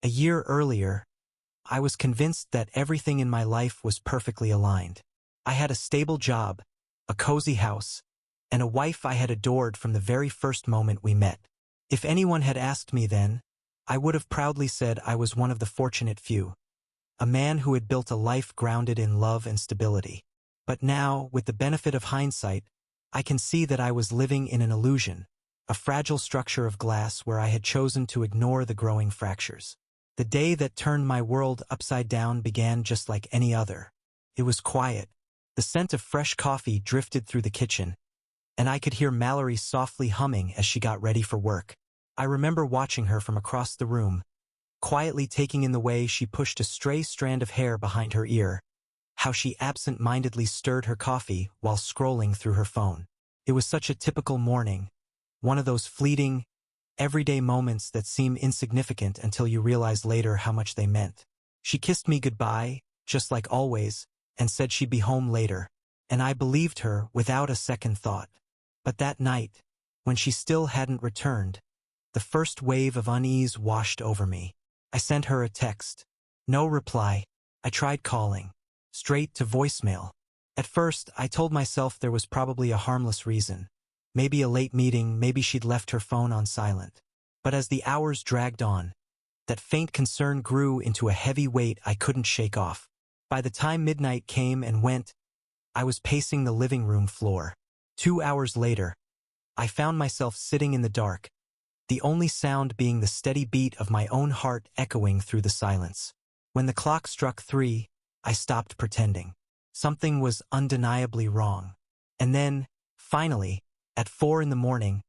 A year earlier, I was convinced that everything in my life was perfectly aligned. I had a stable job, a cozy house, and a wife I had adored from the very first moment we met. If anyone had asked me then, I would have proudly said I was one of the fortunate few, a man who had built a life grounded in love and stability. But now, with the benefit of hindsight, I can see that I was living in an illusion, a fragile structure of glass where I had chosen to ignore the growing fractures. The day that turned my world upside down began just like any other. It was quiet. The scent of fresh coffee drifted through the kitchen, and I could hear Mallory softly humming as she got ready for work. I remember watching her from across the room, quietly taking in the way she pushed a stray strand of hair behind her ear, how she absent-mindedly stirred her coffee while scrolling through her phone. It was such a typical morning, one of those fleeting, everyday moments that seem insignificant until you realize later how much they meant. She kissed me goodbye, just like always, and said she'd be home later, and I believed her without a second thought. But that night, when she still hadn't returned, the first wave of unease washed over me. I sent her a text. No reply. I tried calling. Straight to voicemail. At first, I told myself there was probably a harmless reason. Maybe a late meeting, maybe she'd left her phone on silent. But as the hours dragged on, that faint concern grew into a heavy weight I couldn't shake off. By the time midnight came and went, I was pacing the living room floor. 2 hours later, I found myself sitting in the dark, the only sound being the steady beat of my own heart echoing through the silence. When the clock struck 3, I stopped pretending. Something was undeniably wrong. And then, finally, at 4 in the morning,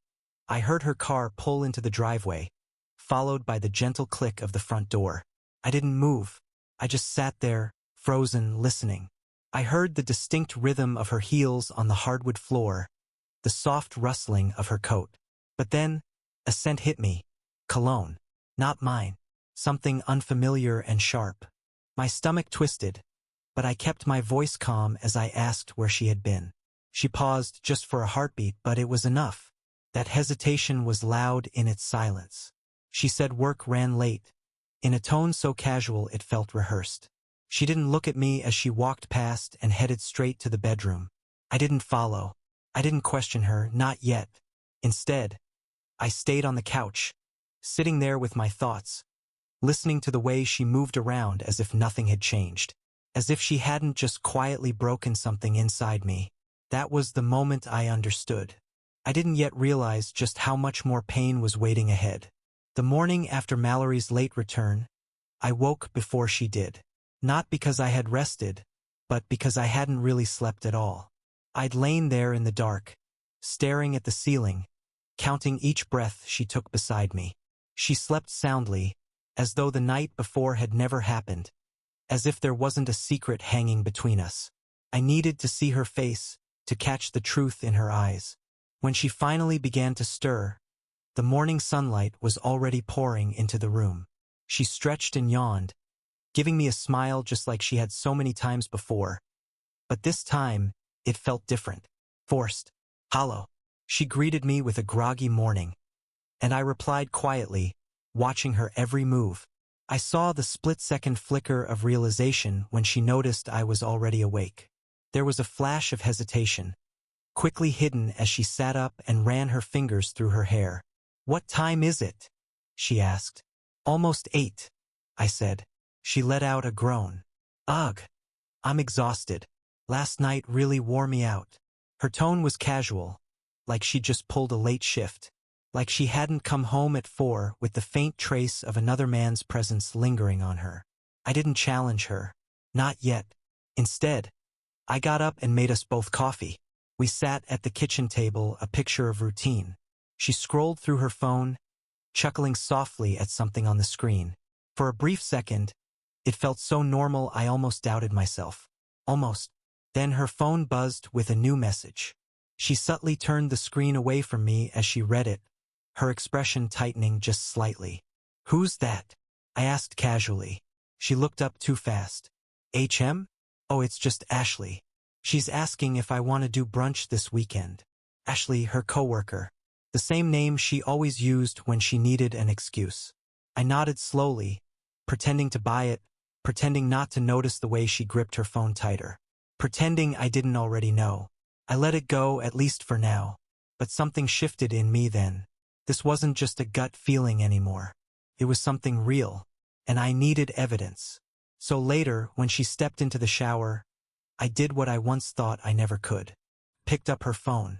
I heard her car pull into the driveway, followed by the gentle click of the front door. I didn't move. I just sat there, frozen, listening. I heard the distinct rhythm of her heels on the hardwood floor, the soft rustling of her coat. But then, a scent hit me. Cologne. Not mine. Something unfamiliar and sharp. My stomach twisted, but I kept my voice calm as I asked where she had been. She paused just for a heartbeat, but it was enough. That hesitation was loud in its silence. She said work ran late, in a tone so casual it felt rehearsed. She didn't look at me as she walked past and headed straight to the bedroom. I didn't follow. I didn't question her, not yet. Instead, I stayed on the couch, sitting there with my thoughts, listening to the way she moved around as if nothing had changed, as if she hadn't just quietly broken something inside me. That was the moment I understood. I didn't yet realize just how much more pain was waiting ahead. The morning after Mallory's late return, I woke before she did. Not because I had rested, but because I hadn't really slept at all. I'd lain there in the dark, staring at the ceiling, counting each breath she took beside me. She slept soundly, as though the night before had never happened, as if there wasn't a secret hanging between us. I needed to see her face, to catch the truth in her eyes. When she finally began to stir, the morning sunlight was already pouring into the room. She stretched and yawned, giving me a smile just like she had so many times before. But this time, it felt different. Forced. Hollow. She greeted me with a groggy morning, and I replied quietly, watching her every move. I saw the split-second flicker of realization when she noticed I was already awake. There was a flash of hesitation, quickly hidden as she sat up and ran her fingers through her hair. "What time is it?" she asked. "Almost 8, I said. She let out a groan. "Ugh. I'm exhausted. Last night really wore me out." Her tone was casual, like she'd just pulled a late shift, like she hadn't come home at 4 with the faint trace of another man's presence lingering on her. I didn't challenge her. Not yet. Instead, I got up and made us both coffee. We sat at the kitchen table, a picture of routine. She scrolled through her phone, chuckling softly at something on the screen. For a brief second, it felt so normal I almost doubted myself. Almost. Then her phone buzzed with a new message. She subtly turned the screen away from me as she read it, her expression tightening just slightly. "Who's that?" I asked casually. She looked up too fast. "HM? Oh, it's just Ashley. She's asking if I want to do brunch this weekend." Ashley, her coworker. The same name she always used when she needed an excuse. I nodded slowly, pretending to buy it, pretending not to notice the way she gripped her phone tighter, pretending I didn't already know. I let it go, at least for now. But something shifted in me then. This wasn't just a gut feeling anymore. It was something real, and I needed evidence. So later, when she stepped into the shower, I did what I once thought I never could. Picked up her phone.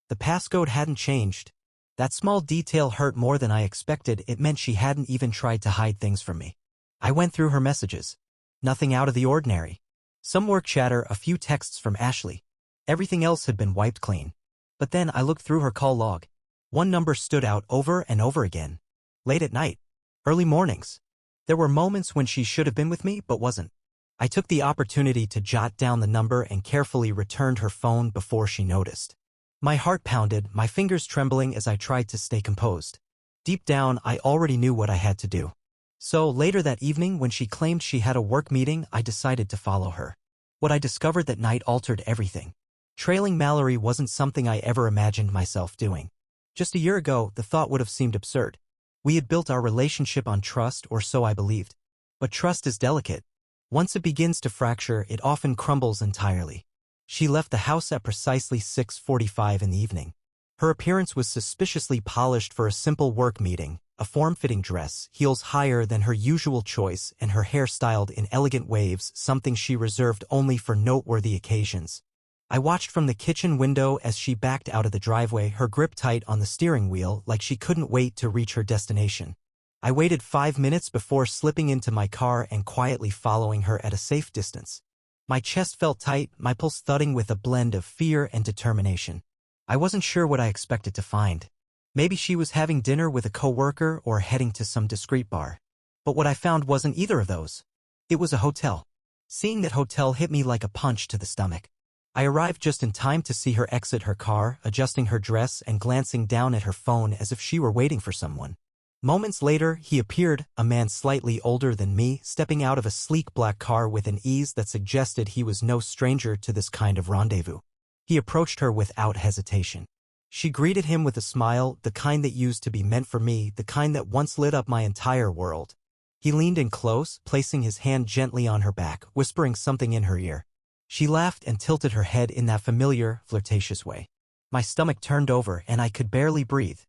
The passcode hadn't changed. That small detail hurt more than I expected. It meant she hadn't even tried to hide things from me. I went through her messages. Nothing out of the ordinary. Some work chatter, a few texts from Ashley. Everything else had been wiped clean. But then I looked through her call log. One number stood out over and over again. Late at night. Early mornings. There were moments when she should have been with me but wasn't. I took the opportunity to jot down the number and carefully returned her phone before she noticed. My heart pounded, my fingers trembling as I tried to stay composed. Deep down, I already knew what I had to do. So later that evening, when she claimed she had a work meeting, I decided to follow her. What I discovered that night altered everything. Trailing Mallory wasn't something I ever imagined myself doing. Just a year ago, the thought would have seemed absurd. We had built our relationship on trust, or so I believed. But trust is delicate. Once it begins to fracture, it often crumbles entirely. She left the house at precisely 6:45 in the evening. Her appearance was suspiciously polished for a simple work meeting, a form-fitting dress, heels higher than her usual choice, and her hair styled in elegant waves, something she reserved only for noteworthy occasions. I watched from the kitchen window as she backed out of the driveway, her grip tight on the steering wheel like she couldn't wait to reach her destination. I waited 5 minutes before slipping into my car and quietly following her at a safe distance. My chest felt tight, my pulse thudding with a blend of fear and determination. I wasn't sure what I expected to find. Maybe she was having dinner with a coworker or heading to some discreet bar. But what I found wasn't either of those. It was a hotel. Seeing that hotel hit me like a punch to the stomach. I arrived just in time to see her exit her car, adjusting her dress and glancing down at her phone as if she were waiting for someone. Moments later, he appeared, a man slightly older than me, stepping out of a sleek black car with an ease that suggested he was no stranger to this kind of rendezvous. He approached her without hesitation. She greeted him with a smile, the kind that used to be meant for me, the kind that once lit up my entire world. He leaned in close, placing his hand gently on her back, whispering something in her ear. She laughed and tilted her head in that familiar, flirtatious way. My stomach turned over and I could barely breathe.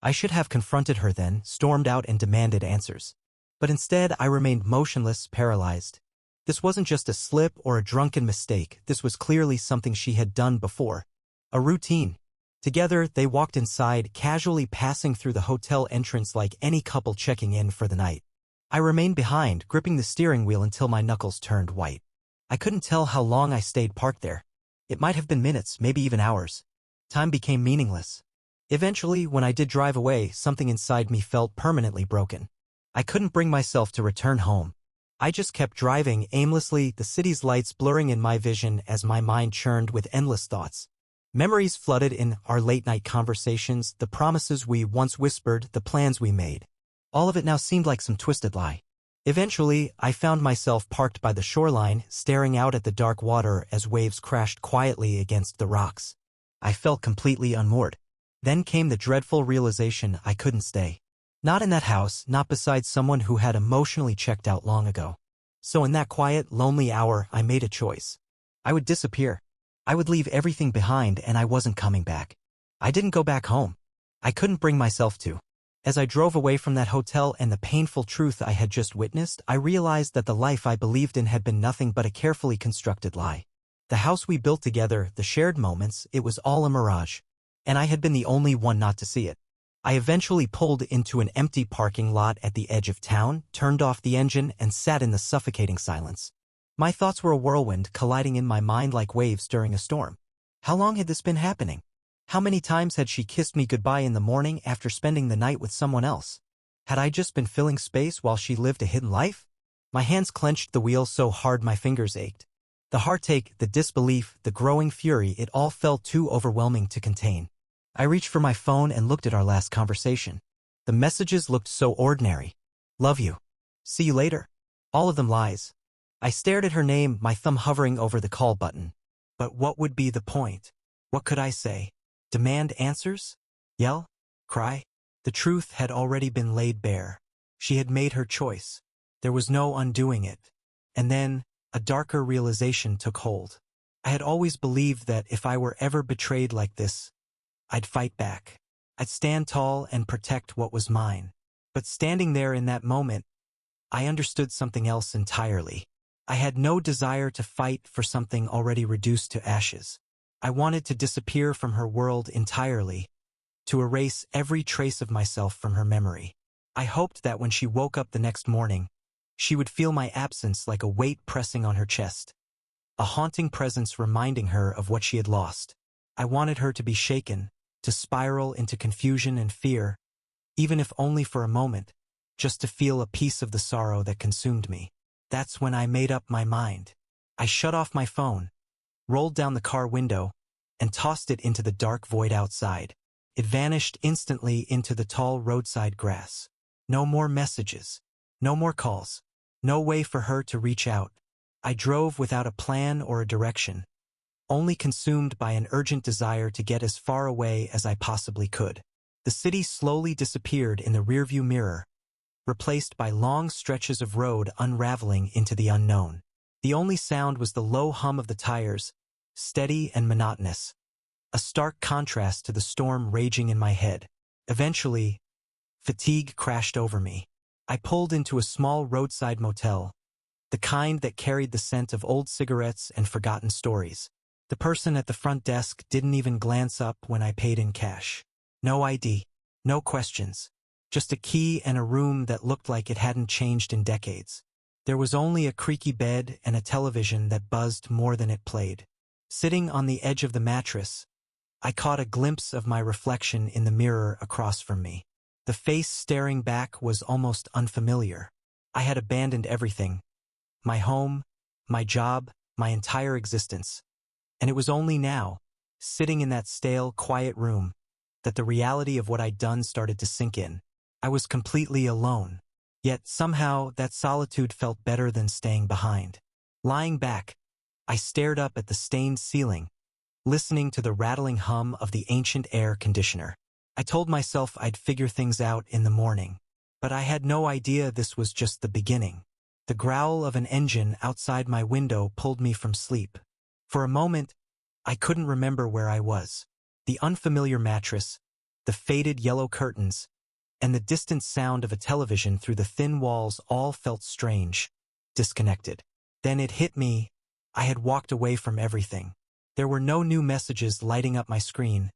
I should have confronted her then, stormed out and demanded answers. But instead I remained motionless, paralyzed. This wasn't just a slip or a drunken mistake, this was clearly something she had done before. A routine. Together, they walked inside, casually passing through the hotel entrance like any couple checking in for the night. I remained behind, gripping the steering wheel until my knuckles turned white. I couldn't tell how long I stayed parked there. It might have been minutes, maybe even hours. Time became meaningless. Eventually, when I did drive away, something inside me felt permanently broken. I couldn't bring myself to return home. I just kept driving aimlessly, the city's lights blurring in my vision as my mind churned with endless thoughts. Memories flooded in, our late-night conversations, the promises we once whispered, the plans we made. All of it now seemed like some twisted lie. Eventually, I found myself parked by the shoreline, staring out at the dark water as waves crashed quietly against the rocks. I felt completely unmoored. Then came the dreadful realization I couldn't stay. Not in that house, not beside someone who had emotionally checked out long ago. So in that quiet, lonely hour, I made a choice. I would disappear. I would leave everything behind and I wasn't coming back. I didn't go back home. I couldn't bring myself to. As I drove away from that hotel and the painful truth I had just witnessed, I realized that the life I believed in had been nothing but a carefully constructed lie. The house we built together, the shared moments, it was all a mirage. And I had been the only one not to see it. I eventually pulled into an empty parking lot at the edge of town, turned off the engine, and sat in the suffocating silence. My thoughts were a whirlwind, colliding in my mind like waves during a storm. How long had this been happening? How many times had she kissed me goodbye in the morning after spending the night with someone else? Had I just been filling space while she lived a hidden life? My hands clenched the wheel so hard my fingers ached. The heartache, the disbelief, the growing fury, it all felt too overwhelming to contain. I reached for my phone and looked at our last conversation. The messages looked so ordinary. Love you. See you later. All of them lies. I stared at her name, my thumb hovering over the call button. But what would be the point? What could I say? Demand answers? Yell? Cry? The truth had already been laid bare. She had made her choice. There was no undoing it. And then, a darker realization took hold. I had always believed that if I were ever betrayed like this, I'd fight back. I'd stand tall and protect what was mine. But standing there in that moment, I understood something else entirely. I had no desire to fight for something already reduced to ashes. I wanted to disappear from her world entirely, to erase every trace of myself from her memory. I hoped that when she woke up the next morning, she would feel my absence like a weight pressing on her chest, a haunting presence reminding her of what she had lost. I wanted her to be shaken, to spiral into confusion and fear, even if only for a moment, just to feel a piece of the sorrow that consumed me. That's when I made up my mind. I shut off my phone, rolled down the car window, and tossed it into the dark void outside. It vanished instantly into the tall roadside grass. No more messages. No more calls. No way for her to reach out. I drove without a plan or a direction, only consumed by an urgent desire to get as far away as I possibly could. The city slowly disappeared in the rearview mirror, replaced by long stretches of road unraveling into the unknown. The only sound was the low hum of the tires, steady and monotonous, a stark contrast to the storm raging in my head. Eventually, fatigue crashed over me. I pulled into a small roadside motel, the kind that carried the scent of old cigarettes and forgotten stories. The person at the front desk didn't even glance up when I paid in cash. No ID, no questions, just a key and a room that looked like it hadn't changed in decades. There was only a creaky bed and a television that buzzed more than it played. Sitting on the edge of the mattress, I caught a glimpse of my reflection in the mirror across from me. The face staring back was almost unfamiliar. I had abandoned everything. My home, my job, my entire existence. And it was only now, sitting in that stale, quiet room, that the reality of what I'd done started to sink in. I was completely alone. Yet somehow that solitude felt better than staying behind. Lying back, I stared up at the stained ceiling, listening to the rattling hum of the ancient air conditioner. I told myself I'd figure things out in the morning, but I had no idea this was just the beginning. The growl of an engine outside my window pulled me from sleep. For a moment, I couldn't remember where I was. The unfamiliar mattress, the faded yellow curtains, and the distant sound of a television through the thin walls all felt strange, disconnected. Then it hit me. I had walked away from everything. There were no new messages lighting up my screen,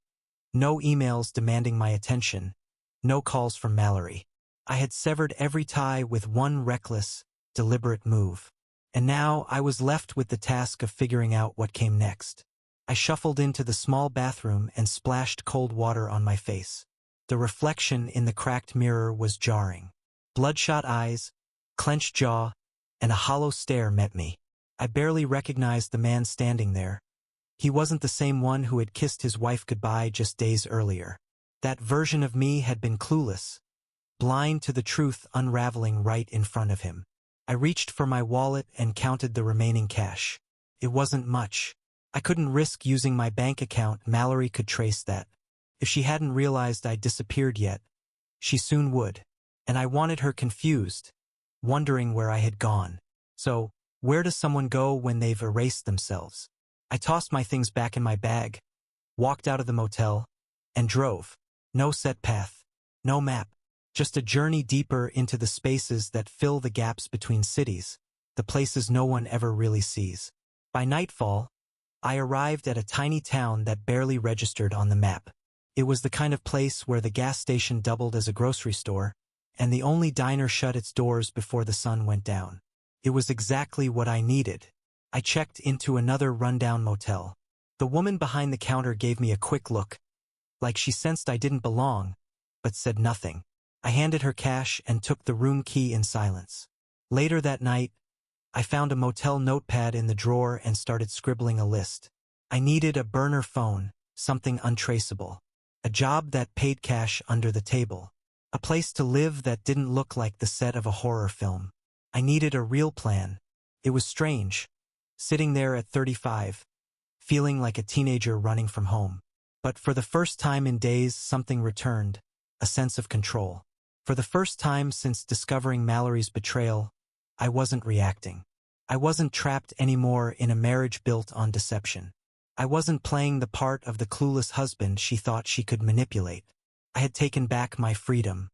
no emails demanding my attention, no calls from Mallory. I had severed every tie with one reckless, deliberate move. And now I was left with the task of figuring out what came next. I shuffled into the small bathroom and splashed cold water on my face. The reflection in the cracked mirror was jarring. Bloodshot eyes, clenched jaw, and a hollow stare met me. I barely recognized the man standing there. He wasn't the same one who had kissed his wife goodbye just days earlier. That version of me had been clueless, blind to the truth unraveling right in front of him. I reached for my wallet and counted the remaining cash. It wasn't much. I couldn't risk using my bank account. Mallory could trace that. If she hadn't realized I'd disappeared yet, she soon would. And I wanted her confused, wondering where I had gone. So, where does someone go when they've erased themselves? I tossed my things back in my bag, walked out of the motel, and drove. No set path, no map, just a journey deeper into the spaces that fill the gaps between cities, the places no one ever really sees. By nightfall, I arrived at a tiny town that barely registered on the map. It was the kind of place where the gas station doubled as a grocery store, and the only diner shut its doors before the sun went down. It was exactly what I needed. I checked into another rundown motel. The woman behind the counter gave me a quick look, like she sensed I didn't belong, but said nothing. I handed her cash and took the room key in silence. Later that night, I found a motel notepad in the drawer and started scribbling a list. I needed a burner phone, something untraceable, a job that paid cash under the table, a place to live that didn't look like the set of a horror film. I needed a real plan. It was strange, sitting there at 35, feeling like a teenager running from home. But for the first time in days, something returned, a sense of control. For the first time since discovering Mallory's betrayal, I wasn't reacting. I wasn't trapped anymore in a marriage built on deception. I wasn't playing the part of the clueless husband she thought she could manipulate. I had taken back my freedom.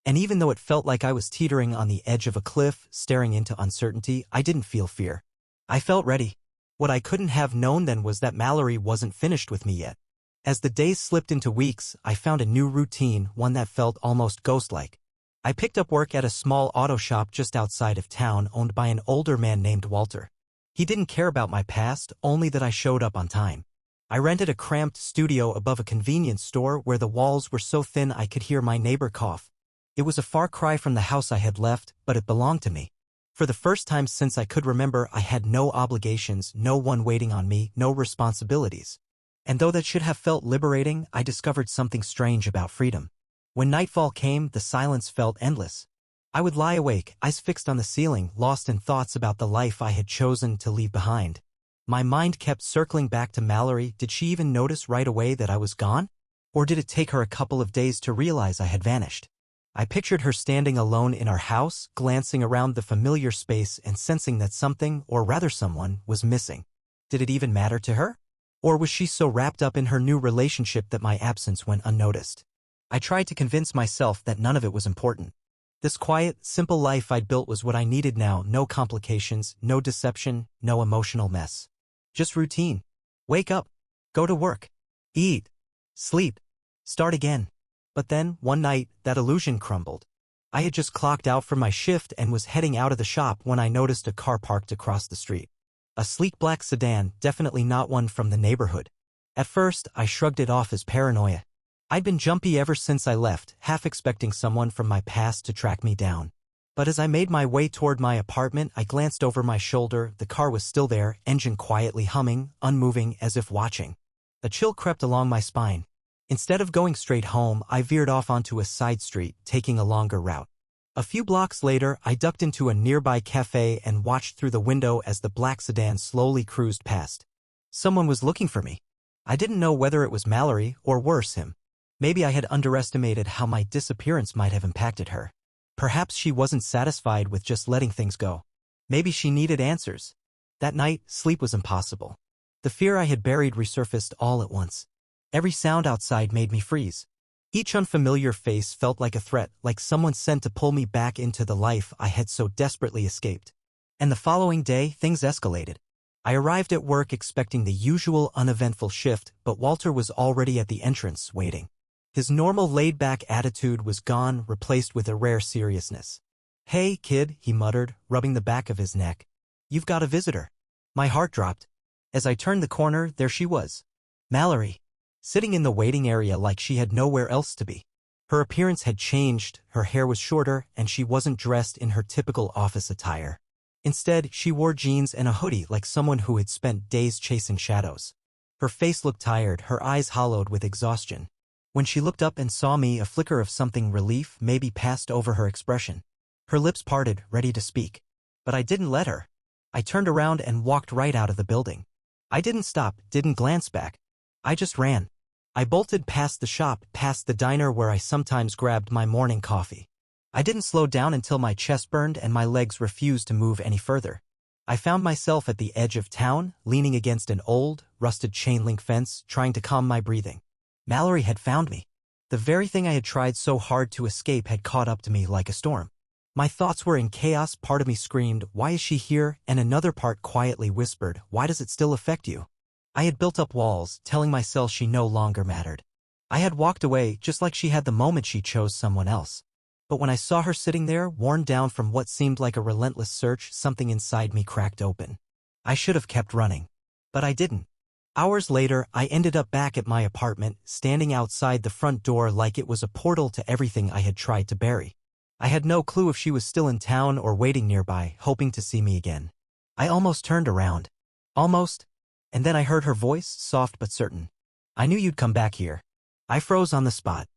And even though it felt like I was teetering on the edge of a cliff, staring into uncertainty, I didn't feel fear. I felt ready. What I couldn't have known then was that Mallory wasn't finished with me yet. As the days slipped into weeks, I found a new routine, one that felt almost ghost-like. I picked up work at a small auto shop just outside of town owned by an older man named Walter. He didn't care about my past, only that I showed up on time. I rented a cramped studio above a convenience store where the walls were so thin I could hear my neighbor cough. It was a far cry from the house I had left, but it belonged to me. For the first time since I could remember, I had no obligations, no one waiting on me, no responsibilities. And though that should have felt liberating, I discovered something strange about freedom. When nightfall came, the silence felt endless. I would lie awake, eyes fixed on the ceiling, lost in thoughts about the life I had chosen to leave behind. My mind kept circling back to Mallory. Did she even notice right away that I was gone? Or did it take her a couple of days to realize I had vanished? I pictured her standing alone in our house, glancing around the familiar space and sensing that something, or rather someone, was missing. Did it even matter to her? Or was she so wrapped up in her new relationship that my absence went unnoticed? I tried to convince myself that none of it was important. This quiet, simple life I'd built was what I needed now. No complications, no deception, no emotional mess. Just routine. Wake up, go to work, eat, sleep, start again. But then, one night, that illusion crumbled. I had just clocked out from my shift and was heading out of the shop when I noticed a car parked across the street. A sleek black sedan, definitely not one from the neighborhood. At first, I shrugged it off as paranoia. I'd been jumpy ever since I left, half expecting someone from my past to track me down. But as I made my way toward my apartment, I glanced over my shoulder. The car was still there, engine quietly humming, unmoving, as if watching. A chill crept along my spine. Instead of going straight home, I veered off onto a side street, taking a longer route. A few blocks later, I ducked into a nearby cafe and watched through the window as the black sedan slowly cruised past. Someone was looking for me. I didn't know whether it was Mallory, or worse, him. Maybe I had underestimated how my disappearance might have impacted her. Perhaps she wasn't satisfied with just letting things go. Maybe she needed answers. That night, sleep was impossible. The fear I had buried resurfaced all at once. Every sound outside made me freeze. Each unfamiliar face felt like a threat, like someone sent to pull me back into the life I had so desperately escaped. And the following day, things escalated. I arrived at work expecting the usual uneventful shift, but Walter was already at the entrance, waiting. His normal laid-back attitude was gone, replaced with a rare seriousness. "Hey, kid," he muttered, rubbing the back of his neck. "You've got a visitor." My heart dropped. As I turned the corner, there she was. Mallory. Sitting in the waiting area like she had nowhere else to be. Her appearance had changed, her hair was shorter, and she wasn't dressed in her typical office attire. Instead, she wore jeans and a hoodie like someone who had spent days chasing shadows. Her face looked tired, her eyes hollowed with exhaustion. When she looked up and saw me, a flicker of something relief maybe passed over her expression. Her lips parted, ready to speak. But I didn't let her. I turned around and walked right out of the building. I didn't stop, didn't glance back. I just ran. I bolted past the shop, past the diner where I sometimes grabbed my morning coffee. I didn't slow down until my chest burned and my legs refused to move any further. I found myself at the edge of town, leaning against an old, rusted chain-link fence, trying to calm my breathing. Mallory had found me. The very thing I had tried so hard to escape had caught up to me like a storm. My thoughts were in chaos. Part of me screamed, "Why is she here?" And another part quietly whispered, "Why does it still affect you?" I had built up walls, telling myself she no longer mattered. I had walked away, just like she had the moment she chose someone else. But when I saw her sitting there, worn down from what seemed like a relentless search, something inside me cracked open. I should have kept running. But I didn't. Hours later, I ended up back at my apartment, standing outside the front door like it was a portal to everything I had tried to bury. I had no clue if she was still in town or waiting nearby, hoping to see me again. I almost turned around. Almost. And then I heard her voice, soft but certain. "I knew you'd come back here." I froze on the spot.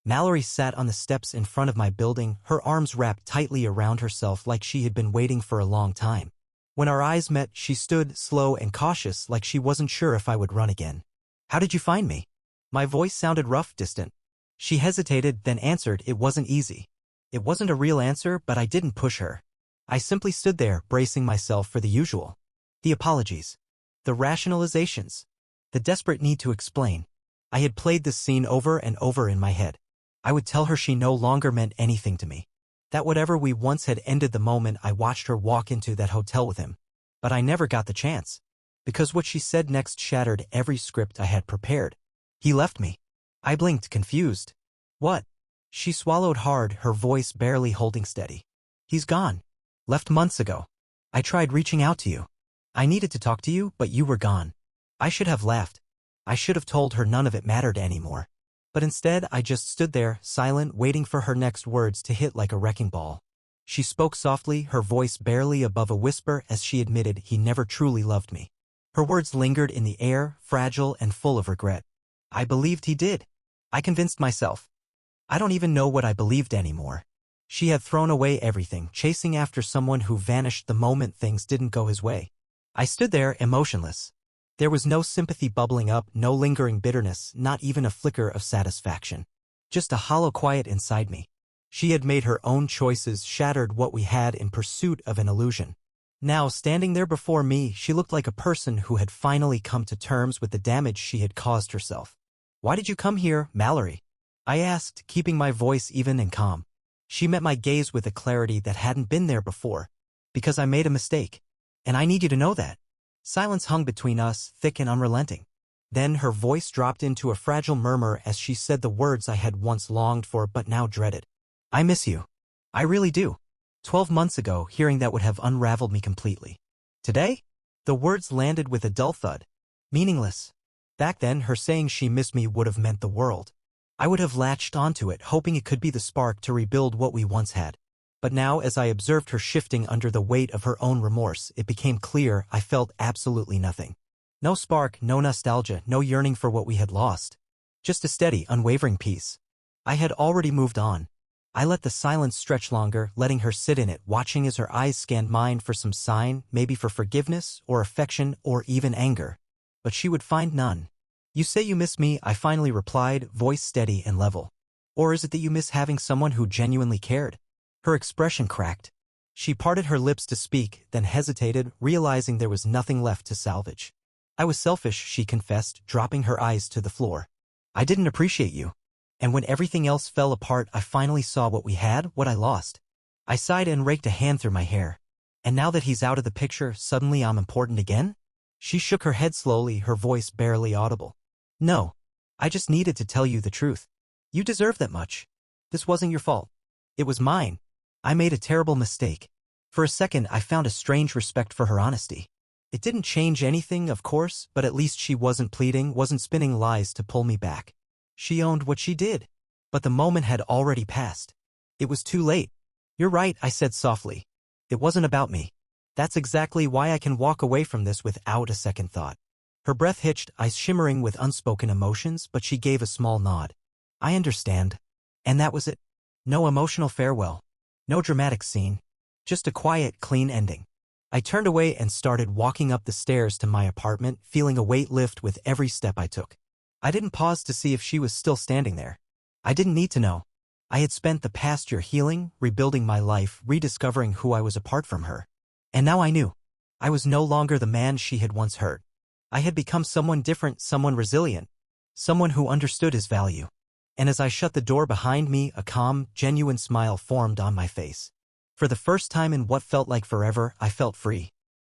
Mallory sat on the steps in front of my building, her arms wrapped tightly around herself like she had been waiting for a long time. When our eyes met, she stood, slow and cautious, like she wasn't sure if I would run again. "How did you find me?" My voice sounded rough, distant. She hesitated, then answered, "It wasn't easy." It wasn't a real answer, but I didn't push her. I simply stood there, bracing myself for the usual. The apologies. The rationalizations. The desperate need to explain. I had played this scene over and over in my head. I would tell her she no longer meant anything to me. That whatever we once had ended the moment I watched her walk into that hotel with him. But I never got the chance. Because what she said next shattered every script I had prepared. He left me. I blinked, confused. What? She swallowed hard, her voice barely holding steady. He's gone. Left months ago. I tried reaching out to you. I needed to talk to you, but you were gone. I should have laughed. I should have told her none of it mattered anymore. But instead, I just stood there, silent, waiting for her next words to hit like a wrecking ball. She spoke softly, her voice barely above a whisper as she admitted he never truly loved me. Her words lingered in the air, fragile and full of regret. I believed he did. I convinced myself. I don't even know what I believed anymore. She had thrown away everything, chasing after someone who vanished the moment things didn't go his way. I stood there, emotionless. There was no sympathy bubbling up, no lingering bitterness, not even a flicker of satisfaction. Just a hollow quiet inside me. She had made her own choices, shattered what we had in pursuit of an illusion. Now, standing there before me, she looked like a person who had finally come to terms with the damage she had caused herself. "Why did you come here, Mallory?" I asked, keeping my voice even and calm. She met my gaze with a clarity that hadn't been there before. "Because I made a mistake. And I need you to know that." Silence hung between us, thick and unrelenting. Then her voice dropped into a fragile murmur as she said the words I had once longed for but now dreaded. "I miss you. I really do. 12 months ago, hearing that would have unraveled me completely. Today?" The words landed with a dull thud. Meaningless. Back then, her saying she missed me would have meant the world. I would have latched onto it, hoping it could be the spark to rebuild what we once had. But now, as I observed her shifting under the weight of her own remorse, it became clear I felt absolutely nothing. No spark, no nostalgia, no yearning for what we had lost. Just a steady, unwavering peace. I had already moved on. I let the silence stretch longer, letting her sit in it, watching as her eyes scanned mine for some sign, maybe for forgiveness, or affection, or even anger. But she would find none. "You say you miss me," I finally replied, voice steady and level. "Or is it that you miss having someone who genuinely cared?" Her expression cracked. She parted her lips to speak, then hesitated, realizing there was nothing left to salvage. "I was selfish," she confessed, dropping her eyes to the floor. "I didn't appreciate you. And when everything else fell apart, I finally saw what we had, what I lost." I sighed and raked a hand through my hair. "And now that he's out of the picture, suddenly I'm important again?" She shook her head slowly, her voice barely audible. "No. I just needed to tell you the truth. You deserve that much. This wasn't your fault. It was mine. I made a terrible mistake." For a second, I found a strange respect for her honesty. It didn't change anything, of course, but at least she wasn't pleading, wasn't spinning lies to pull me back. She owned what she did. But the moment had already passed. It was too late. "You're right," I said softly. "It wasn't about me. That's exactly why I can walk away from this without a second thought." Her breath hitched, eyes shimmering with unspoken emotions, but she gave a small nod. "I understand." And that was it. No emotional farewell. No dramatic scene. Just a quiet, clean ending. I turned away and started walking up the stairs to my apartment, feeling a weight lift with every step I took. I didn't pause to see if she was still standing there. I didn't need to know. I had spent the past year healing, rebuilding my life, rediscovering who I was apart from her. And now I knew. I was no longer the man she had once hurt. I had become someone different, someone resilient, someone who understood his value. And as I shut the door behind me, a calm, genuine smile formed on my face. For the first time in what felt like forever, I felt free.